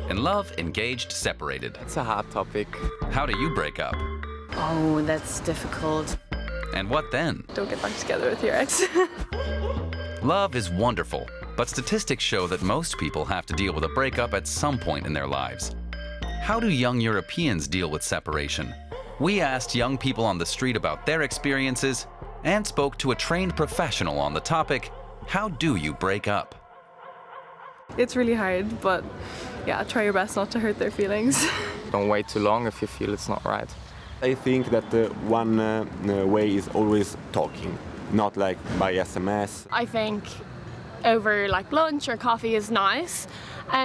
In love, engaged, separated. It's a hard topic. How do you break up? Oh, that's difficult. And what then? Don't get back together with your ex. Love is wonderful, but statistics show that most people have to deal with a breakup at some point in their lives. How do young Europeans deal with separation? We asked young people on the street about their experiences and spoke to a trained professional on the topic, how do you break up? It's really hard, but yeah, try your best not to hurt their feelings. Don't wait too long if you feel it's not right. I think that one way is always talking, not like by SMS. I think over like lunch or coffee is nice,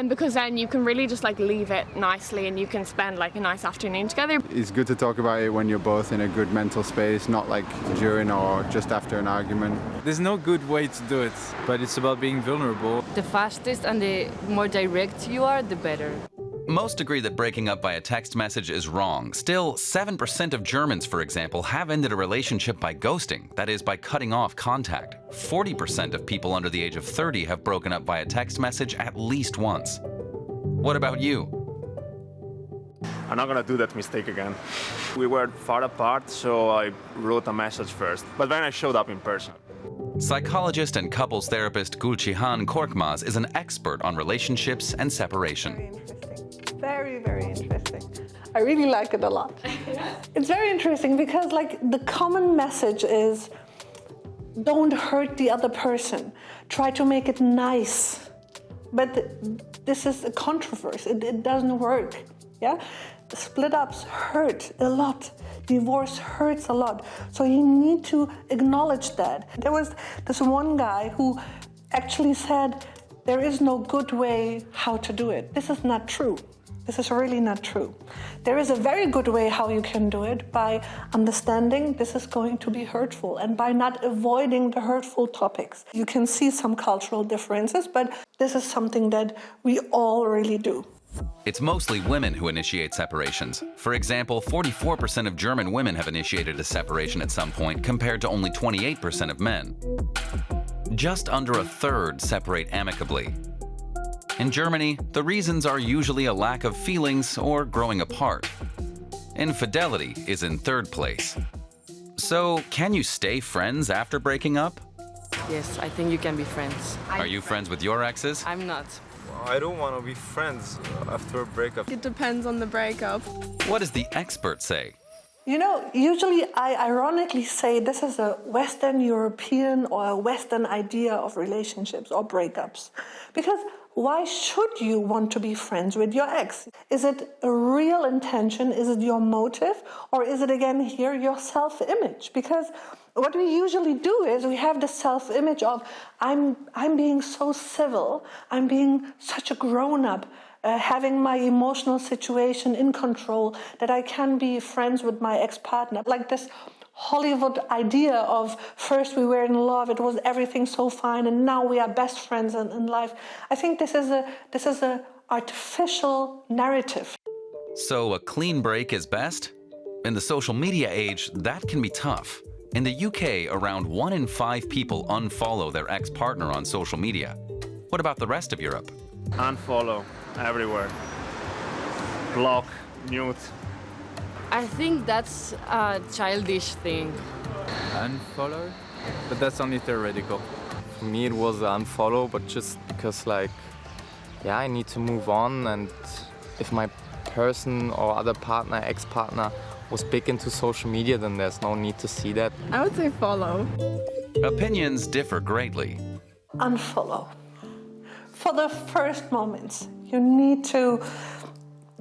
because then you can really just like leave it nicely and you can spend like a nice afternoon together. It's good to talk about it when you're both in a good mental space, not like during or just after an argument. There's no good way to do it, but it's about being vulnerable. The fastest and the more direct you are, the better. Most agree that breaking up via text message is wrong. Still, 7% of Germans, for example, have ended a relationship by ghosting, that is, by cutting off contact. 40% of people under the age of 30 have broken up via text message at least once. What about you? I'm not gonna do that mistake again. We were far apart, so I wrote a message first, but then I showed up in person. Psychologist and couples therapist Gülcihan Korkmaz is an expert on relationships and separation. Very, very interesting. I really like it a lot. It's very interesting because like the common message is don't hurt the other person. Try to make it nice. But this is a controversy. It doesn't work. Yeah? Split ups hurt a lot. Divorce hurts a lot. So you need to acknowledge that. There was this one guy who actually said there is no good way how to do it. This is not true. This is really not true. There is a very good way how you can do it by understanding this is going to be hurtful and by not avoiding the hurtful topics. You can see some cultural differences, but this is something that we all really do. It's mostly women who initiate separations. For example, 44% of German women have initiated a separation at some point, compared to only 28% of men. Just under a third separate amicably. In Germany, the reasons are usually a lack of feelings or growing apart. Infidelity is in third place. So, can you stay friends after breaking up? Yes, I think you can be friends. Are you friends with your exes? I'm not. I don't want to be friends after a breakup. It depends on the breakup. What does the expert say? You know, usually I ironically say this is a Western European or a Western idea of relationships or breakups. Because why should you want to be friends with your ex? Is it a real intention? Is it your motive? Or is it again here your self-image? Because what we usually do is we have the self-image of I'm being so civil, I'm being such a grown-up, having my emotional situation in control that I can be friends with my ex-partner. Like this Hollywood idea of first we were in love, it was everything so fine, and now we are best friends in life. I think this is a artificial narrative. So a clean break is best? In the social media age, that can be tough. In the UK, around 1 in 5 people unfollow their ex-partner on social media. What about the rest of Europe? Unfollow everywhere. Block, mute. I think that's a childish thing. Unfollow? But that's only theoretical. For me it was unfollow, but just because like, yeah, I need to move on, and if my person or other partner, ex-partner was big into social media, then there's no need to see that. I would say follow. Opinions differ greatly. Unfollow. For the first moments, you need to...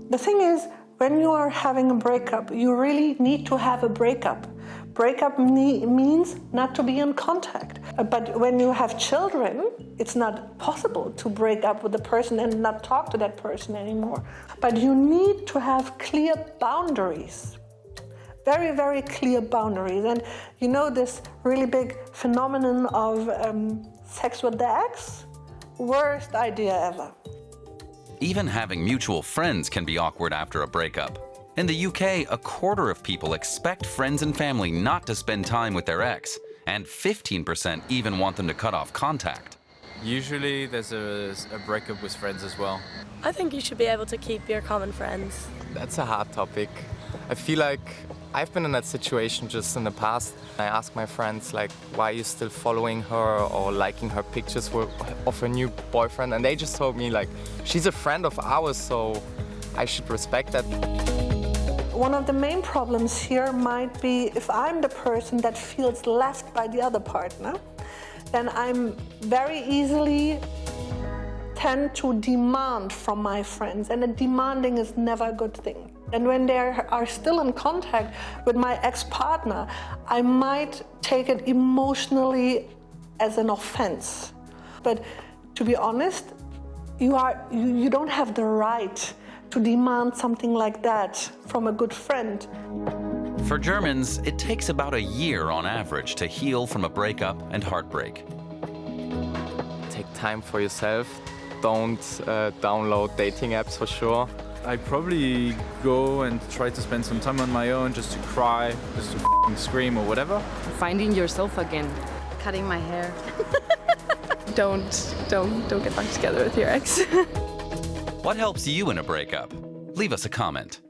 The thing is, when you are having a breakup, you really need to have a breakup. Breakup means not to be in contact. But when you have children, it's not possible to break up with the person and not talk to that person anymore. But you need to have clear boundaries. Very, very clear boundaries. And you know this really big phenomenon of sex with the ex? Worst idea ever. Even having mutual friends can be awkward after a breakup. In the UK, a quarter of people expect friends and family not to spend time with their ex, and 15% even want them to cut off contact. Usually there's a breakup with friends as well. I think you should be able to keep your common friends. That's a hard topic. I feel like I've been in that situation just in the past. I ask my friends like, why are you still following her or liking her pictures of her new boyfriend? And they just told me like, she's a friend of ours, so I should respect that. One of the main problems here might be if I'm the person that feels left by the other partner, then I'm very easily tend to demand from my friends, and demanding is never a good thing. And when they are still in contact with my ex-partner, I might take it emotionally as an offense. But to be honest, you don't have the right to demand something like that from a good friend. For Germans, it takes about a year on average to heal from a breakup and heartbreak. Take time for yourself. Don't download dating apps for sure. I probably go and try to spend some time on my own just to cry, just to scream or whatever. Finding yourself again. Cutting my hair. Don't get back together with your ex. What helps you in a breakup? Leave us a comment.